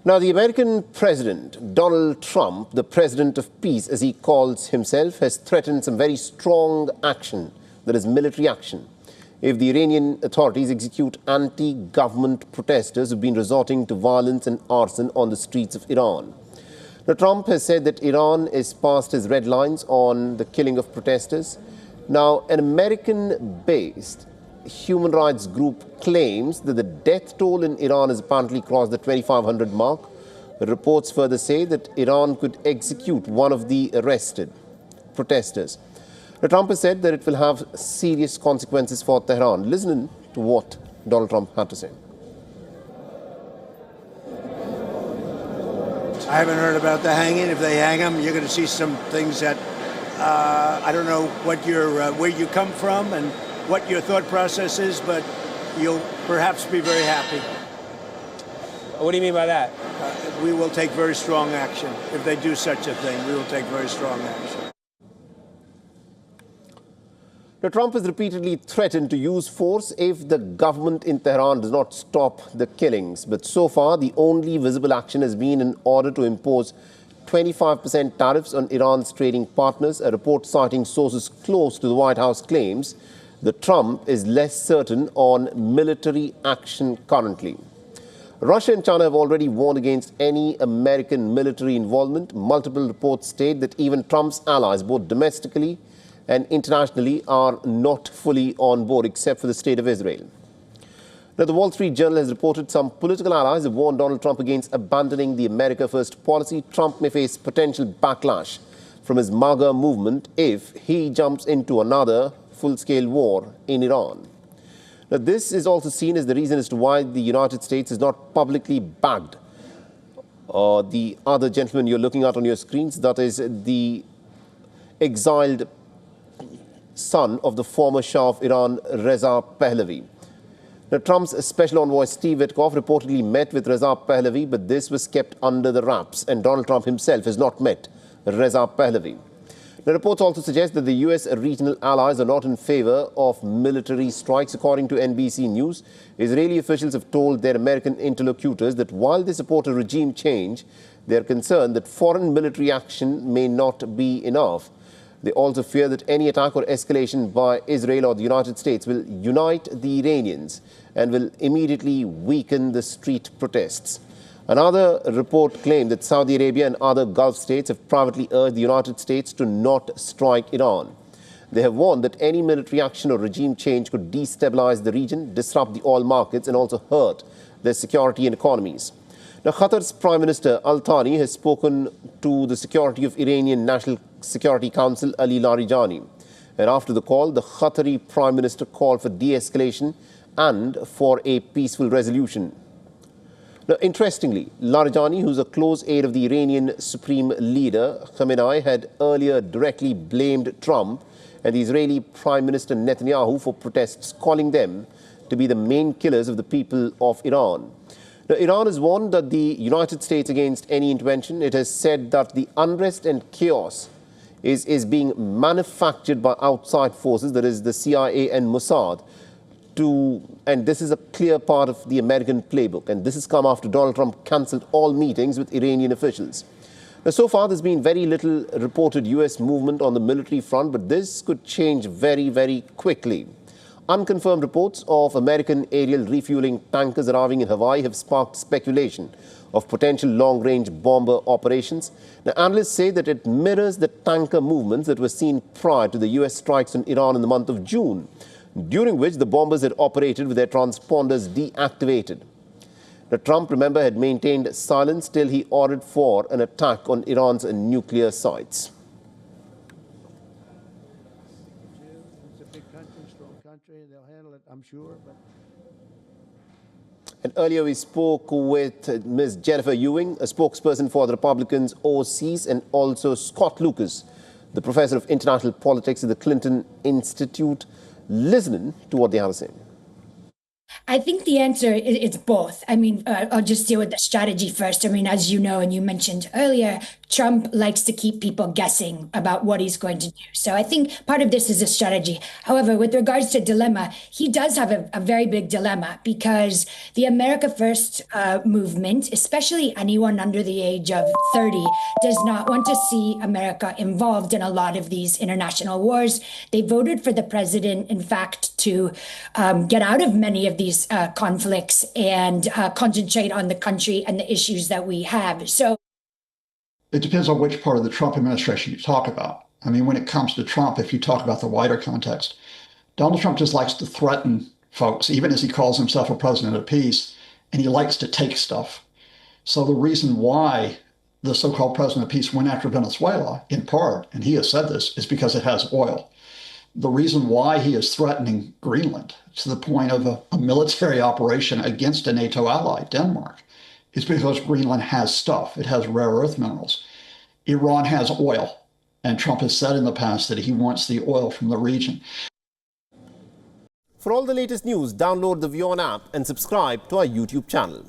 Now, the American President, Donald Trump, the President of Peace, as he calls himself, has threatened some very strong action, that is military action, if the Iranian authorities execute anti-government protesters who've been resorting to violence and arson on the streets of Iran. Now, Trump has said that Iran is past his red lines on the killing of protesters. Now, an American-based human rights group claims that the death toll in Iran has apparently crossed the 2,500 mark. Reports further say that Iran could execute one of the arrested protesters. Now, Trump has said that it will have serious consequences for Tehran. Listen to what Donald Trump had to say. I haven't heard about the hanging. If they hang him, you're going to see some things that I don't know what where you come from and what your thought process is, but you'll perhaps be very happy. What do you mean by that? We will take very strong action. If they do such a thing, we will take very strong action. Now, Trump has repeatedly threatened to use force if the government in Tehran does not stop the killings. But so far, the only visible action has been in order to impose 25% tariffs on Iran's trading partners. A report citing sources close to the White House claims that Trump is less certain on military action currently. Russia and China have already warned against any American military involvement. Multiple reports state that even Trump's allies, both domestically and internationally, are not fully on board, except for the State of Israel. Now, the Wall Street Journal has reported some political allies have warned Donald Trump against abandoning the America First policy. Trump may face potential backlash from his MAGA movement if he jumps into another full-scale war in Iran. Now, this is also seen as the reason as to why the United States has not publicly backed the other gentleman you're looking at on your screens, that is the exiled son of the former Shah of Iran, Reza Pahlavi. Now, Trump's special envoy Steve Witkoff reportedly met with Reza Pahlavi, but this was kept under the wraps, and Donald Trump himself has not met Reza Pahlavi. The reports also suggest that the U.S. regional allies are not in favor of military strikes. According to NBC News, Israeli officials have told their American interlocutors that while they support a regime change, they are concerned that foreign military action may not be enough. They also fear that any attack or escalation by Israel or the United States will unite the Iranians and will immediately weaken the street protests. Another report claimed that Saudi Arabia and other Gulf states have privately urged the United States to not strike Iran. They have warned that any military action or regime change could destabilize the region, disrupt the oil markets, and also hurt their security and economies. Now, Qatar's Prime Minister Al Thani has spoken to the security of Iranian National Security Council Ali Larijani. And after the call, the Qatari Prime Minister called for de-escalation and for a peaceful resolution. Now, interestingly, Larijani, who's a close aide of the Iranian Supreme Leader Khamenei, had earlier directly blamed Trump and the Israeli Prime Minister Netanyahu for protests, calling them to be the main killers of the people of Iran. Now, Iran has warned that the United States against any intervention. It has said that the unrest and chaos is being manufactured by outside forces, that is the CIA and Mossad, and this is a clear part of the American playbook. And this has come after Donald Trump cancelled all meetings with Iranian officials. Now, so far, there's been very little reported U.S. movement on the military front, but this could change very, very quickly. Unconfirmed reports of American aerial refueling tankers arriving in Hawaii have sparked speculation of potential long-range bomber operations. Now, analysts say that it mirrors the tanker movements that were seen prior to the U.S. strikes on Iran in the month of June, during which the bombers had operated with their transponders deactivated. Now, Trump, remember, had maintained silence till he ordered for an attack on Iran's nuclear sites. It's a big country, strong country, and they'll handle it, I'm sure. And earlier we spoke with Ms. Jennifer Ewing, a spokesperson for the Republicans overseas, and also Scott Lucas, the professor of international politics at the Clinton Institute. Listening to what they have to say. I think the answer is both. I mean, I'll just deal with the strategy first. I mean, as you know, and you mentioned earlier, Trump likes to keep people guessing about what he's going to do. So I think part of this is a strategy. However, with regards to dilemma, he does have a very big dilemma because the America First movement, especially anyone under the age of 30, does not want to see America involved in a lot of these international wars. They voted for the president, in fact, to get out of many of these conflicts and concentrate on the country and the issues that we have. So it depends on which part of the Trump administration you talk about. I mean, when it comes to Trump, if you talk about the wider context, Donald Trump just likes to threaten folks, even as he calls himself a president of peace, and he likes to take stuff. So the reason why the so-called president of peace went after Venezuela, in part, and he has said this, is because it has oil. The reason why he is threatening Greenland to the point of a military operation against a NATO ally, Denmark, is because Greenland has stuff. It has rare earth minerals. Iran has oil, and Trump has said in the past that he wants the oil from the region. For all the latest news, download the WION app and subscribe to our YouTube channel.